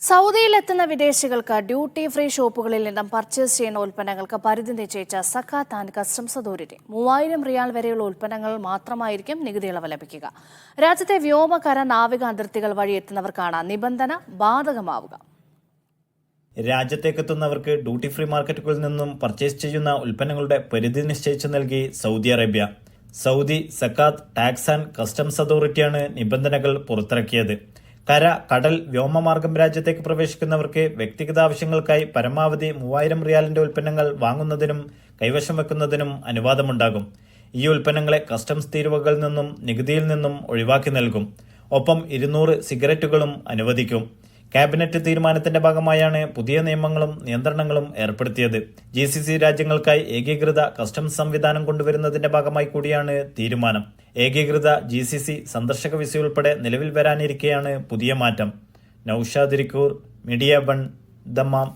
സൗദിയിലെത്തുന്ന വിദേശികൾക്ക് duty free ഷോപ്പുകളിൽ നിന്നും purchase ചെയ്യുന്ന ഉൽപ്പന്നങ്ങൾക്ക് പരിധി നിശ്ചയിച്ച സക്കാത്ത് ആൻഡ് കസ്റ്റംസ് അതോറിറ്റി 3000 റിയാൽ വരെയുള്ള ഉൽപ്പന്നങ്ങൾ മാത്രമായിരിക്കും നികുതി ഇളവ് ലഭിക്കുക. രാജ്യത്തെ വ്യോമകര നാവിക അതിർത്തികൾ വഴി എത്തുന്നവർക്കാണ് നിബന്ധന ബാധകമാവുക. രാജ്യത്തേക്കെത്തുന്നവർക്ക് ഡ്യൂട്ടി ഫ്രീ മാർക്കറ്റുകളിൽ നിന്നും പർച്ചേസ് ചെയ്യുന്ന ഉൽപ്പന്നങ്ങളുടെ പരിധി നിശ്ചയിച്ചു നൽകി Saudi Arabia. Saudi Zakat tax and customs അതോറിറ്റിയാണ് നിബന്ധനകൾ പുറത്തിറക്കിയത്. കര, കടൽ, വ്യോമമാർഗം രാജ്യത്തേക്ക് പ്രവേശിക്കുന്നവർക്ക് വ്യക്തിഗത ആവശ്യങ്ങൾക്കായി പരമാവധി 3000 റിയാലിന്റെ ഉൽപ്പന്നങ്ങൾ വാങ്ങുന്നതിനും കൈവശം വെക്കുന്നതിനും അനുവാദമുണ്ടാകും. ഈ ഉൽപ്പന്നങ്ങളെ കസ്റ്റംസ് തീരുവകളിൽ നിന്നും നികുതിയിൽ നിന്നും ഒഴിവാക്കി നൽകും. ഒപ്പം 200 സിഗരറ്റുകളും അനുവദിക്കും. ക്യാബിനറ്റ് തീരുമാനത്തിന്റെ ഭാഗമായാണ് പുതിയ നിയമങ്ങളും നിയന്ത്രണങ്ങളും ഏർപ്പെടുത്തിയത്. GCC രാജ്യങ്ങൾക്കായി ഏകീകൃത കസ്റ്റംസ് സംവിധാനം കൊണ്ടുവരുന്നതിന്റെ ഭാഗമായി കൂടിയാണ് തീരുമാനം. ഏകീകൃത GCC സന്ദർശക വിസയുൾപ്പെടെ നിലവിൽ വരാനിരിക്കെയാണ് പുതിയ മാറ്റം. Naushad Irikkur, media 1, Dammam.